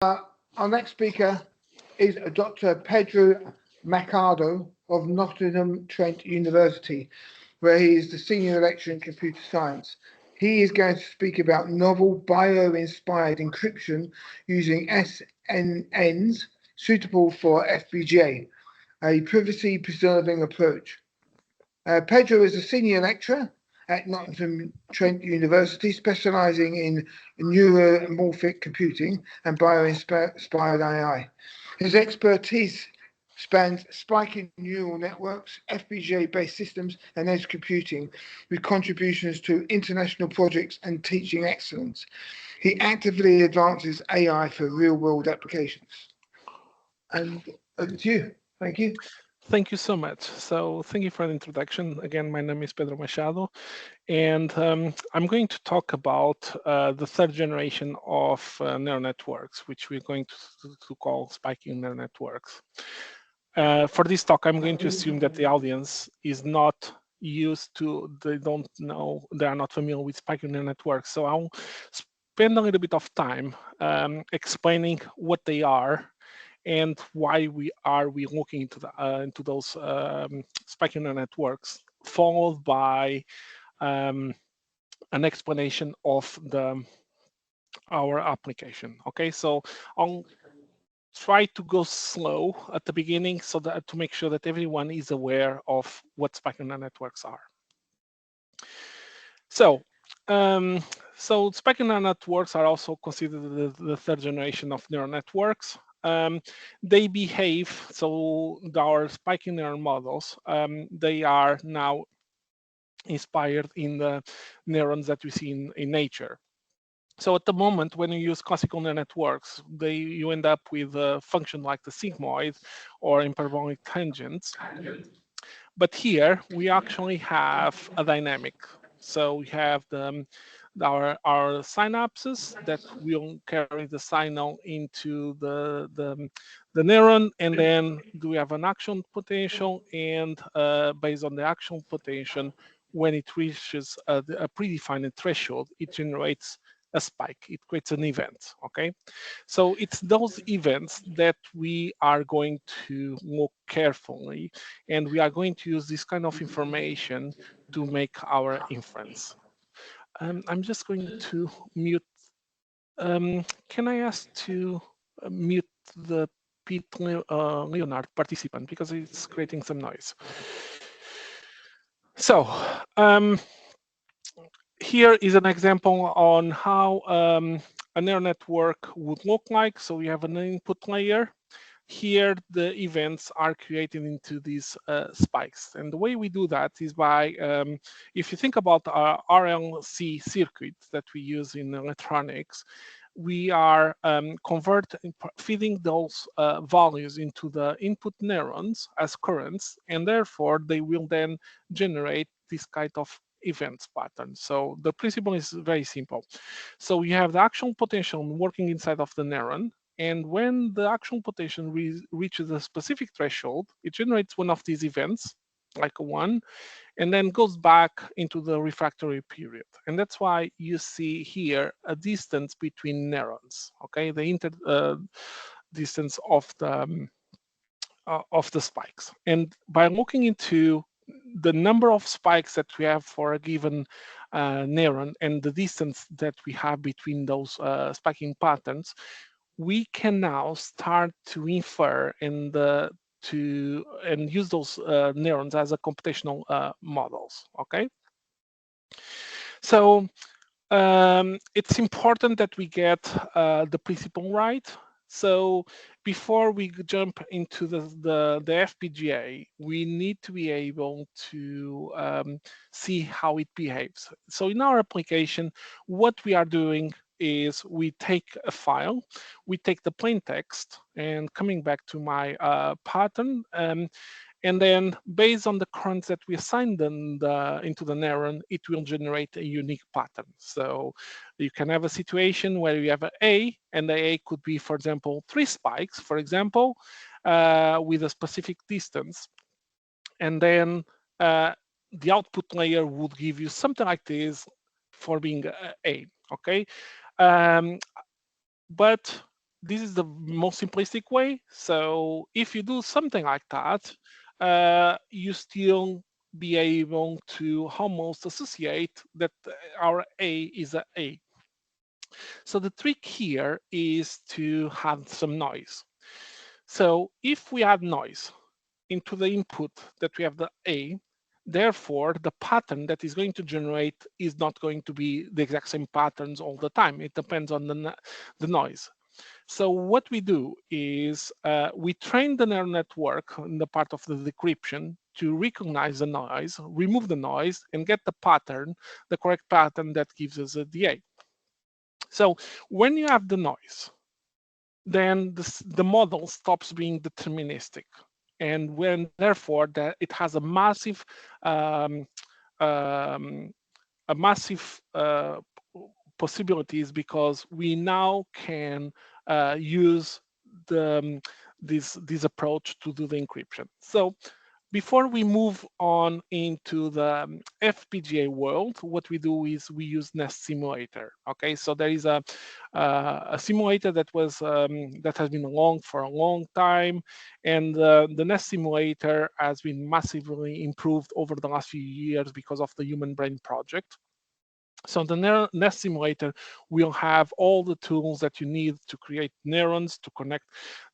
Our next speaker is Dr. Pedro Machado of Nottingham Trent University, where he is the Senior Lecturer in Computer Science. He is going to speak about novel bio-inspired encryption using SNNs suitable for FPGA, a privacy-preserving approach. Pedro is a Senior Lecturer at Nottingham Trent University, specializing in neuromorphic computing and bio-inspired AI. His expertise spans spiking neural networks, FPGA-based systems, and edge computing, with contributions to international projects and teaching excellence. He actively advances AI for real-world applications. And over to you. Thank you. Thank you so much. So thank you for the introduction. Again, my name is Pedro Machado, and I'm going to talk about the third generation of neural networks, which we're going to call spiking neural networks. For this talk, I'm going to assume that the audience is not used to, they don't know, they are not familiar with spiking neural networks. So I'll spend a little bit of time explaining what they are and why we looking into those spiking neural networks, followed by an explanation of our application. Okay, so I'll try to go slow at the beginning so that to make sure that everyone is aware of what spiking neural networks are. So spiking neural networks are also considered the third generation of neural networks. They behave, so our spiking neural models, they are now inspired in the neurons that we see in nature. So at the moment, when you use classical neural networks, you end up with a function like the sigmoid or hyperbolic tangents. But here we actually have a dynamic. So we have our synapses that will carry the signal into the neuron, and then we have an action potential, and based on the action potential, when it reaches a predefined threshold, it generates a spike. It creates an event. Okay, so it's those events that we are going to look carefully, and we are going to use this kind of information to make our inference. I'm just going to mute. Can I ask to mute the Pete Leonard participant because it's creating some noise? So here is an example on how a neural network would look like. So we have an input layer. Here, the events are created into these spikes. And the way we do that is by, if you think about our RLC circuit that we use in electronics, we are feeding those values into the input neurons as currents, and therefore they will then generate this kind of events pattern. So the principle is very simple. So you have the action potential working inside of the neuron, and when the action potential reaches a specific threshold, it generates one of these events, like a 1, and then goes back into the refractory period. And that's why you see here a distance between neurons, okay? The distance of the spikes. And by looking into the number of spikes that we have for a given neuron and the distance that we have between those spiking patterns, we can now start to infer and use those neurons as a computational models. Okay, so it's important that we get the principle right. So before we jump into the FPGA, we need to be able to see how it behaves. So in our application, what we are doing is we take a file, we take the plain text, and coming back to my pattern, and then based on the currents that we assign into the neuron, it will generate a unique pattern. So you can have a situation where you have an A, and the A could be, for example, 3 spikes, for example, with a specific distance. And then the output layer would give you something like this, for being A, okay? But this is the most simplistic way. So if you do something like that, you still be able to almost associate that our A is a A. So the trick here is to have some noise. So if we add noise into the input that we have the A, therefore the pattern that is going to generate is not going to be the exact same patterns all the time. It depends on the noise. So what we do is we train the neural network in the part of the decryption to recognize the noise, remove the noise, and get the pattern, the correct pattern that gives us a DA. So when you have the noise, then the model stops being deterministic. And when therefore that it has um, um, a massive possibilities, because we now can use this approach to do the encryption. So before we move on into the FPGA world, what we do is we use Nest Simulator. Okay, so there is a simulator that was that has been along for a long time, and the Nest Simulator has been massively improved over the last few years because of the Human Brain Project. So the Nest Simulator will have all the tools that you need to create neurons, to connect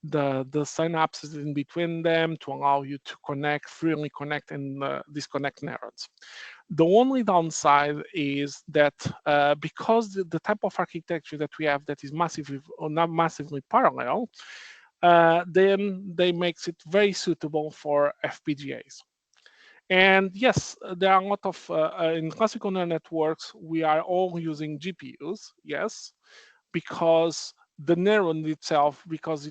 the synapses in between them, to allow you to freely connect and disconnect neurons. The only downside is that because the type of architecture that we have that is massively, or not massively parallel, then they makes it very suitable for FPGAs. And yes, there are a lot of, in classical neural networks, we are all using GPUs, yes, because the neuron itself, because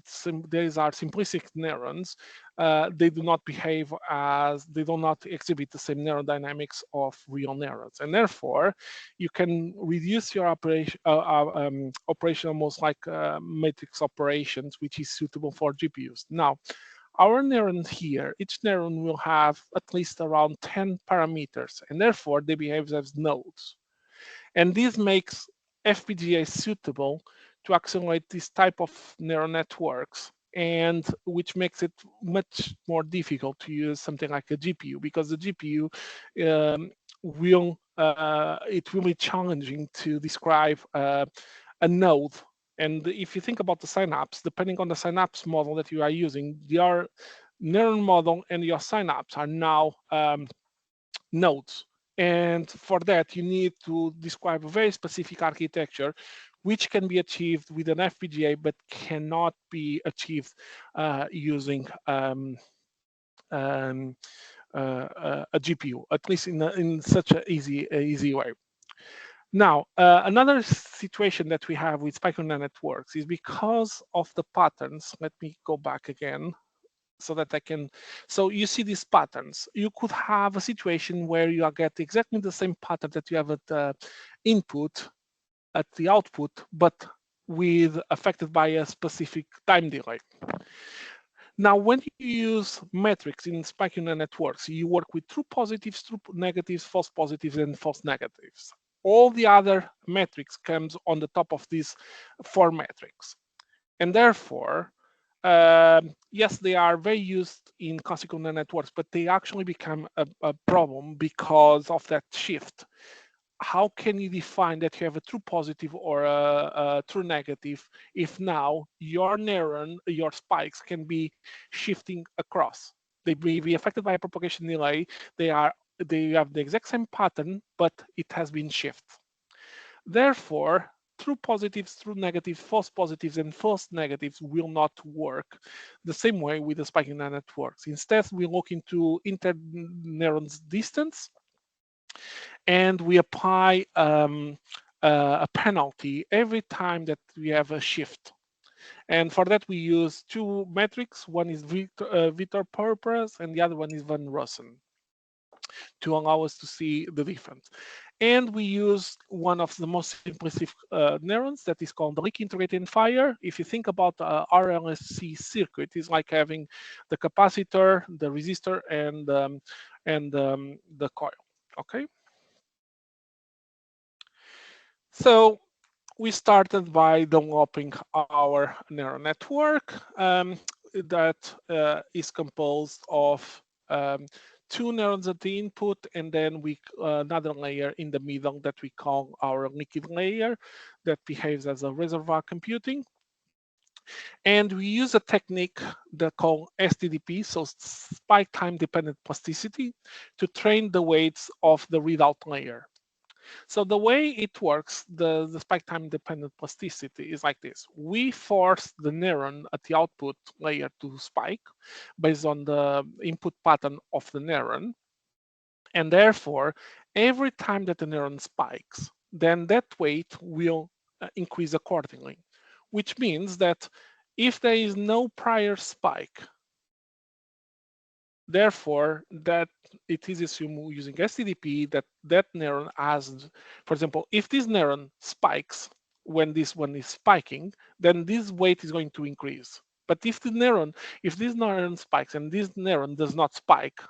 these are simplistic neurons, they do not behave as, they do not exhibit the same neurodynamics of real neurons. And therefore, you can reduce your operation almost like matrix operations, which is suitable for GPUs. Now, our neuron here, each neuron will have at least around 10 parameters, and therefore they behave as nodes. And this makes FPGA suitable to accelerate this type of neural networks, and which makes it much more difficult to use something like a GPU, because the GPU it will be challenging to describe a node. And if you think about the synapse, depending on the synapse model that you are using, your neural model and your synapse are now nodes. And for that, you need to describe a very specific architecture, which can be achieved with an FPGA, but cannot be achieved using a GPU, at least in such an easy way. Now, another situation that we have with spiking networks is because of the patterns. Let me go back again so that I can. So you see these patterns. You could have a situation where you get exactly the same pattern that you have at the input, at the output, but with affected by a specific time delay. Now, when you use metrics in spiking networks, you work with true positives, true negatives, false positives, and false negatives. All the other metrics comes on the top of these four metrics. And therefore, yes, they are very used in classical neural networks, but they actually become a problem because of that shift. How can you define that you have a true positive or a true negative if now your neuron, your spikes can be shifting across? They may be affected by a propagation delay. They have the exact same pattern, but it has been shifted. Therefore, true positives, true negatives, false positives, and false negatives will not work the same way with the spiking networks. Instead, we look into interneurons distance, and we apply a penalty every time that we have a shift. And for that, we use two metrics. One is Vitor Purpose, and the other one is Van Rossum, to allow us to see the difference. And we use one of the most simplistic neurons that is called the leak integrated fire. If you think about RLSC circuit, it's like having the capacitor, the resistor, and the coil. Okay. So we started by developing our neural network that is composed of two neurons at the input, and then another layer in the middle that we call our liquid layer that behaves as a reservoir computing. And we use a technique that called STDP, so spike time dependent plasticity, to train the weights of the readout layer. So the way it works, the spike time dependent plasticity is like this. We force the neuron at the output layer to spike based on the input pattern of the neuron. And therefore, every time that the neuron spikes, then that weight will increase accordingly, which means that if there is no prior spike, therefore, that it is assumed using STDP that that neuron has, for example, if this neuron spikes when this one is spiking, then this weight is going to increase. But if this neuron spikes and this neuron does not spike,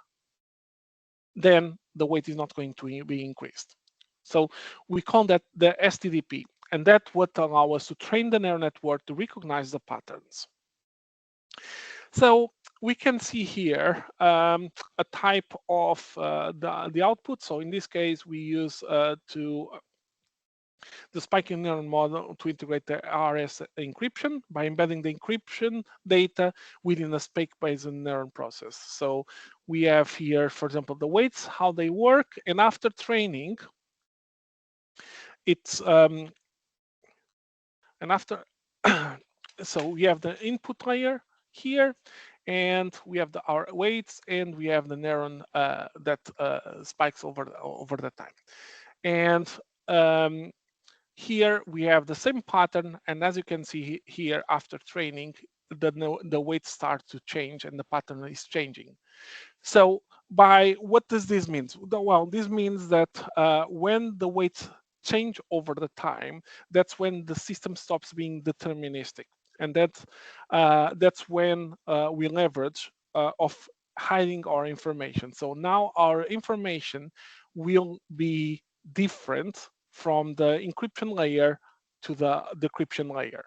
then the weight is not going to be increased. So we call that the STDP, and that would allow us to train the neural network to recognize the patterns. So we can see here a type of the output. So in this case, we use the spiking neuron model to integrate the RS encryption by embedding the encryption data within a spike-based neuron process. So we have here, for example, the weights, how they work, and after training, it's and after so we have the input layer here, and we have our weights, and we have the neuron that spikes over the time. And here we have the same pattern, and as you can see here, after training, the weights start to change and the pattern is changing. So what does this mean? Well, this means that when the weights change over the time, that's when the system stops being deterministic, and that's when we leverage of hiding our information. So now our information will be different from the encryption layer to the decryption layer.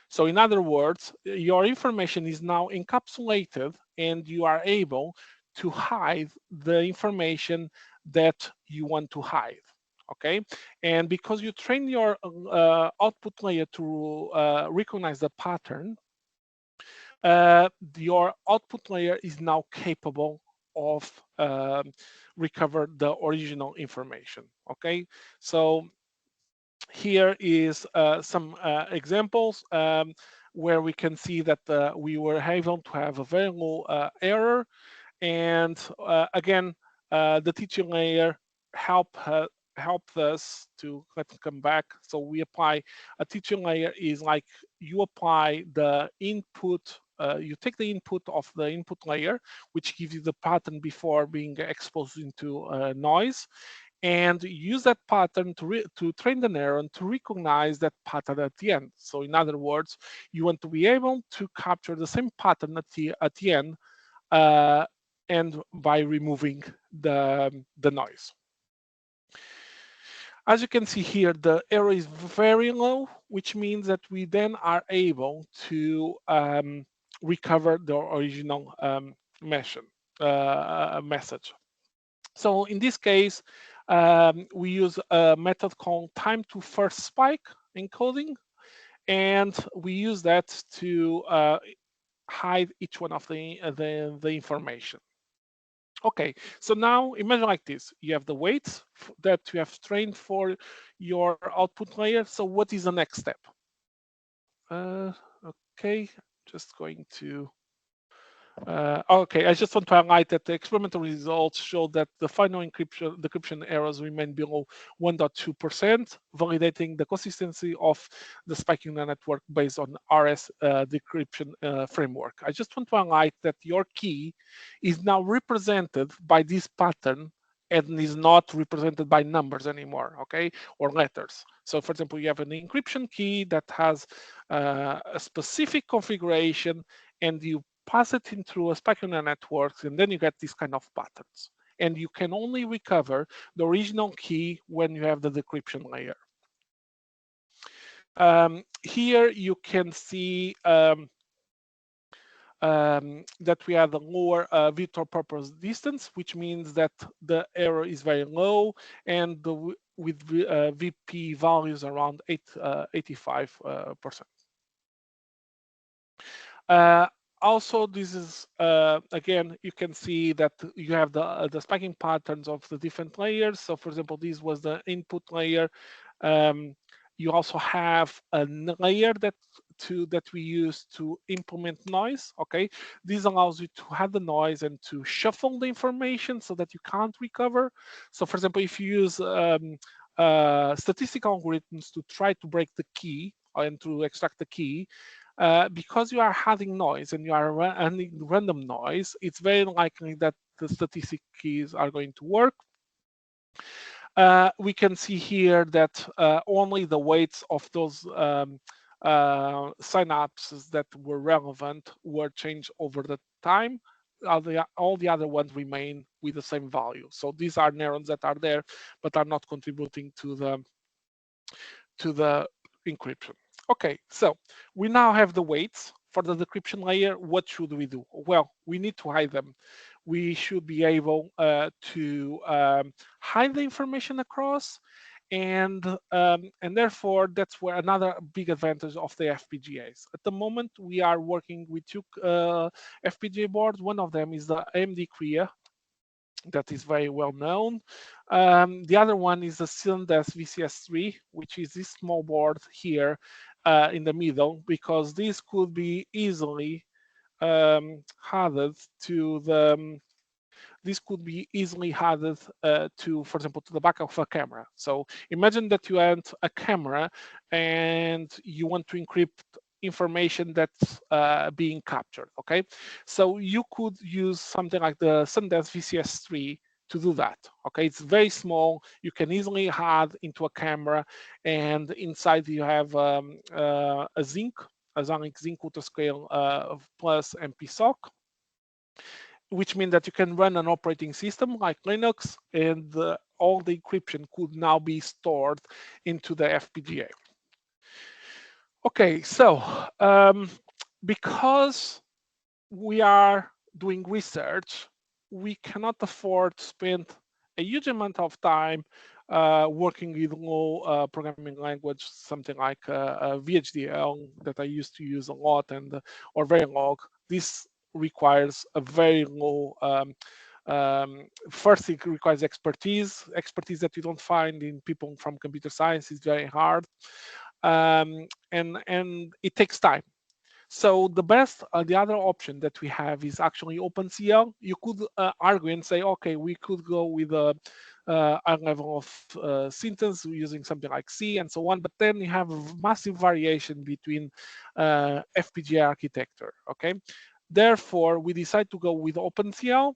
So in other words, your information is now encapsulated and you are able to hide the information that you want to hide. Okay, and because you train your output layer to recognize the pattern, your output layer is now capable of recover the original information. Okay, so here is some examples where we can see that we were able to have a very low error, and again, the teaching layer helped us to, let's come back. So we apply a teaching layer is like you apply the input, you take the input of the input layer, which gives you the pattern before being exposed into noise, and use that pattern to train the neuron to recognize that pattern at the end. So in other words, you want to be able to capture the same pattern at the end, and by removing the noise. As you can see here, the error is very low, which means that we then are able to recover the original message. So in this case, we use a method called time to first spike encoding, and we use that to hide each one of the information. Okay, so now imagine like this. You have the weights that you have trained for your output layer. So what is the next step? Okay, just going to okay, I just want to highlight that the experimental results show that the final decryption errors remain below 1.2%, validating the consistency of the spiking network based on RS decryption framework. I just want to highlight that your key is now represented by this pattern and is not represented by numbers anymore, okay, or letters. So for example, you have an encryption key that has a specific configuration, and you pass it in through a spiking network, and then you get these kind of patterns. And you can only recover the original key when you have the decryption layer. Here you can see that we have a lower vector purpose distance, which means that the error is very low, and with VP values around 85%. Also, this is again, you can see that you have the spiking patterns of the different layers. So, for example, this was the input layer. You also have a layer that we use to implement noise. Okay, this allows you to have the noise and to shuffle the information so that you can't recover. So, for example, if you use statistical algorithms to try to break the key and to extract the key, because you are having noise and you are running random noise, it's very likely that the statistic keys are going to work. We can see here that only the weights of those synapses that were relevant were changed over the time. All the other ones remain with the same value. So these are neurons that are there, but are not contributing to the encryption. Okay, so we now have the weights for the decryption layer. What should we do? Well, we need to hide them. We should be able to hide the information across, and therefore that's where another big advantage of the FPGAs. At the moment, we are working with two FPGA boards. One of them is the AMD Kria, that is very well known. The other one is the SNNs VCS3, which is this small board here in the middle, because this could be easily added to the this could be easily added to, for example, to the back of a camera. So imagine that you have a camera and you want to encrypt information that's being captured. Okay, so you could use something like the SNNs VCS3 to do that. Okay, it's very small. You can easily add into a camera, and inside you have a zinc, a zinc autoscale plus MPSOC, which means that you can run an operating system like Linux, and all the encryption could now be stored into the FPGA. Okay, so because we are doing research, we cannot afford to spend a huge amount of time working with low programming language, something like VHDL that I used to use a lot, and or Verilog. This requires a very low. First, it requires expertise that you don't find in people from computer science. Is very hard, and it takes time. So the best, the other option that we have is actually OpenCL. You could argue and say, okay, we could go with a level of syntax using something like C and so on, but then you have a massive variation between FPGA architecture. Okay, therefore we decide to go with OpenCL.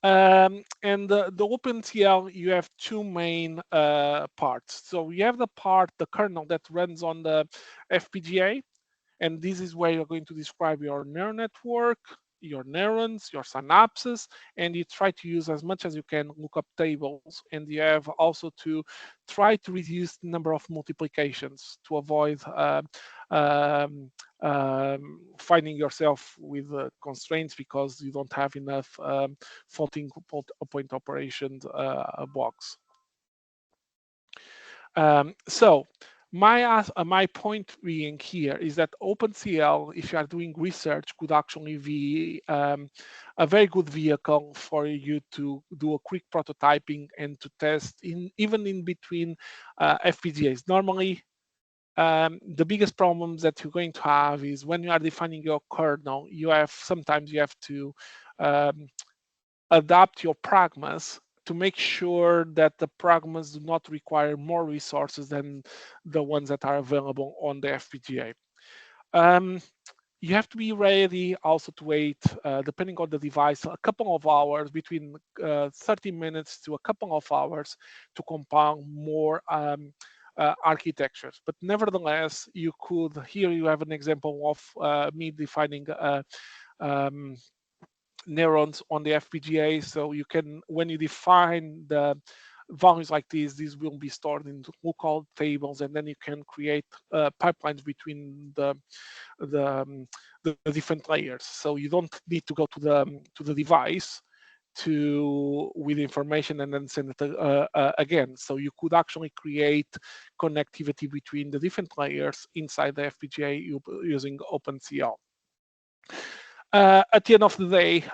And the OpenCL, you have two main parts. So you have the kernel that runs on the FPGA, and this is where you're going to describe your neural network, your neurons, your synapses, and you try to use as much as you can lookup tables, and you have also to try to reduce the number of multiplications to avoid finding yourself with constraints because you don't have enough floating point operation blocks. So my point being here is that OpenCL, if you are doing research, could actually be a very good vehicle for you to do a quick prototyping and to test even in between FPGAs. Normally, the biggest problems that you're going to have is when you are defining your kernel, sometimes you have to adapt your pragmas to make sure that the pragmas do not require more resources than the ones that are available on the FPGA. You have to be ready also to wait, depending on the device, a couple of hours, between 30 minutes to a couple of hours, to compile more architectures. But nevertheless, here you have an example of me defining neurons on the FPGA. So you can, when you define the values like these will be stored in local tables, and then you can create pipelines between the different layers. So you don't need to go to the device with information and then send it again. So you could actually create connectivity between the different layers inside the FPGA using OpenCL. At the end of the day,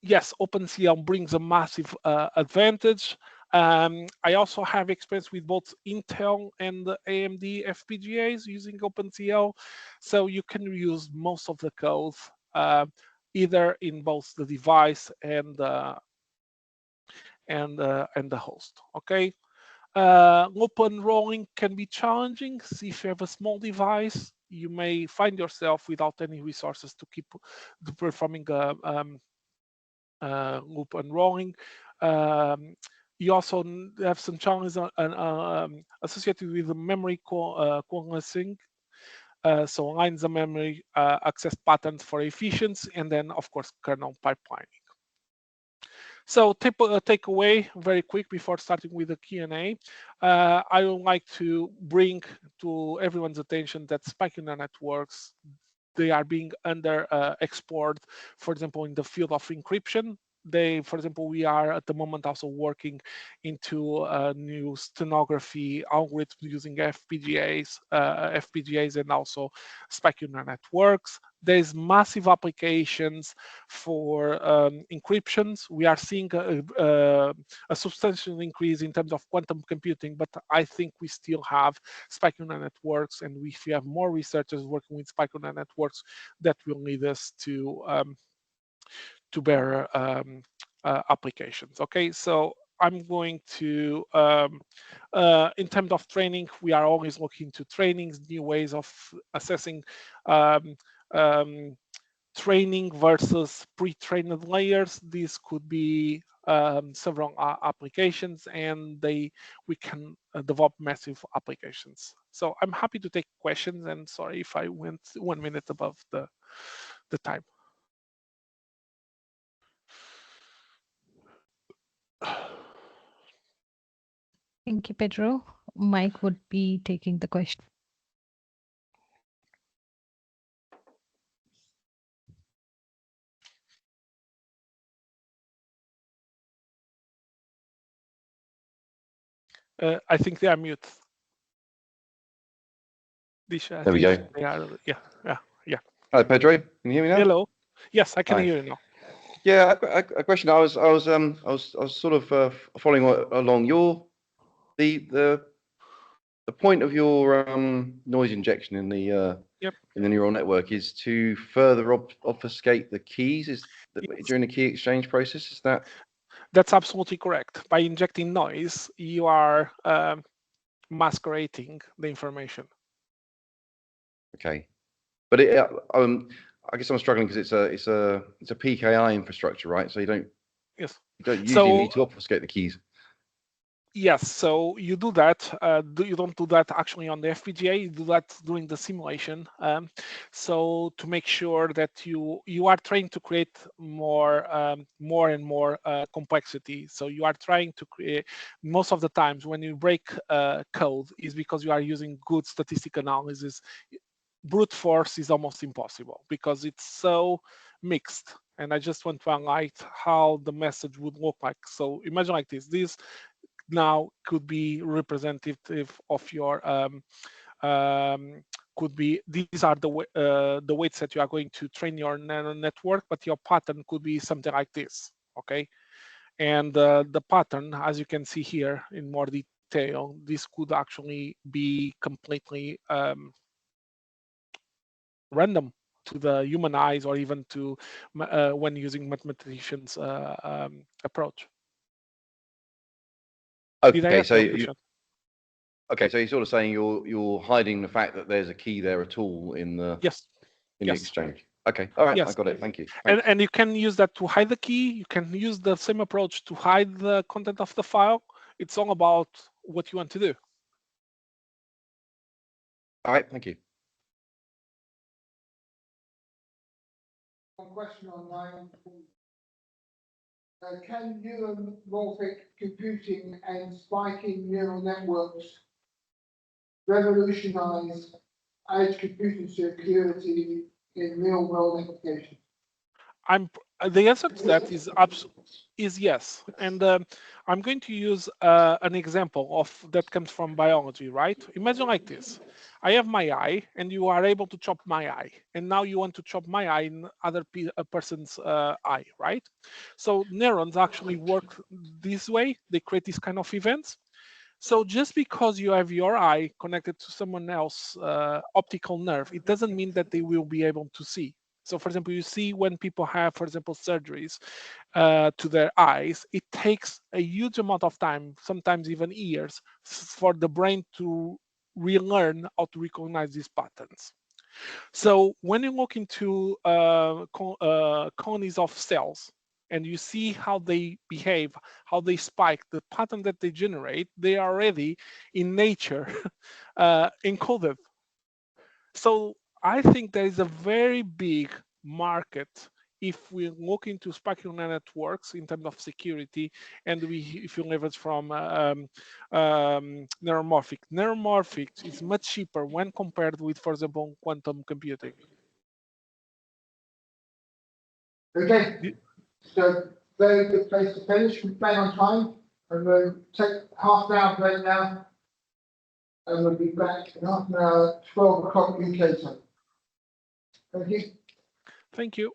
yes, OpenCL brings a massive advantage. I also have experience with both Intel and the AMD FPGAs using OpenCL, so you can use most of the code either in both the device and the host. Okay. Open rolling can be challenging. So if you have a small device, you may find yourself without any resources to keep performing loop unrolling. You also have some challenges associated with the memory coalescing. So lines of memory, access patterns for efficiency, and then of course kernel pipelining. So takeaway very quick before starting with the Q&A. I would like to bring to everyone's attention that spiking neural networks, they are being explored, for example, in the field of encryption. For example, we are at the moment also working into a new stenography algorithm using FPGAs and also spiking neural networks. There's massive applications for encryptions. We are seeing a substantial increase in terms of quantum computing, but I think we still have spiking neural networks, and if we have more researchers working with spiking neural networks, that will lead us to better applications. Okay, so I'm going to, in terms of training, we are always looking to trainings, new ways of assessing training versus pre-trained layers. These could be several applications, and we can develop massive applications. So I'm happy to take questions, and sorry if I went 1 minute above the time. Thank you, Pedro. Mike would be taking the question. I think they are mute. There we go. They are, yeah. Hi, Pedro. Can you hear me now? Hello. Yes, I can Hi. hear you now. Yeah, a question. I was sort of following along the point of your noise injection in the in the neural network is to further obfuscate the keys. During the key exchange process? Is that? That's absolutely correct. By injecting noise, you are masquerading the information. Okay, but I guess I'm struggling because it's a PKI infrastructure, right? So you don't usually need to obfuscate the keys. Yes, so you do that. You don't do that actually on the FPGA. You do that during the simulation. So to make sure that you are trying to create more and more complexity. So you are trying to create, most of the times when you break code is because you are using good statistical analysis. Brute force is almost impossible because it's so mixed. And I just want to highlight how the message would look like. So imagine like this. This now could be representative of your could be, these are the weights that you are going to train your neural network, but your pattern could be something like this. Okay, and the pattern, as you can see here in more detail, this could actually be completely random to the human eyes, or even to when using mathematicians approach. Okay, so you're sort of saying you're hiding the fact that there's a key there at all in the the exchange. Okay, all right, I got it. Thank you. And you can use that to hide the key. You can use the same approach to hide the content of the file. It's all about what you want to do. All right, thank you. One question online. Can neuromorphic computing and spiking neural networks revolutionize edge computing security in real-world applications? The answer to that is yes, and I'm going to use an example of that comes from biology, right? Imagine like this: I have my eye, and you are able to chop my eye, and now you want to chop my eye in a person's eye, right? So neurons actually work this way; they create these kind of events. So just because you have your eye connected to someone else's optical nerve, it doesn't mean that they will be able to see. So for example, you see when people have, for example, surgeries to their eyes, it takes a huge amount of time, sometimes even years, for the brain to relearn how to recognize these patterns. So when you look into colonies of cells, and you see how they behave, how they spike, the pattern that they generate, they are already in nature encoded. So I think there is a very big market if we look into spiking neural networks in terms of security, and if you leverage from neuromorphic. Neuromorphic is much cheaper when compared with, for example, quantum computing. Okay, so very good place to finish. We're playing on time, and we'll take half an hour break now, and we'll be back in half an hour, 12 o'clock UK time. Thank you. Thank you.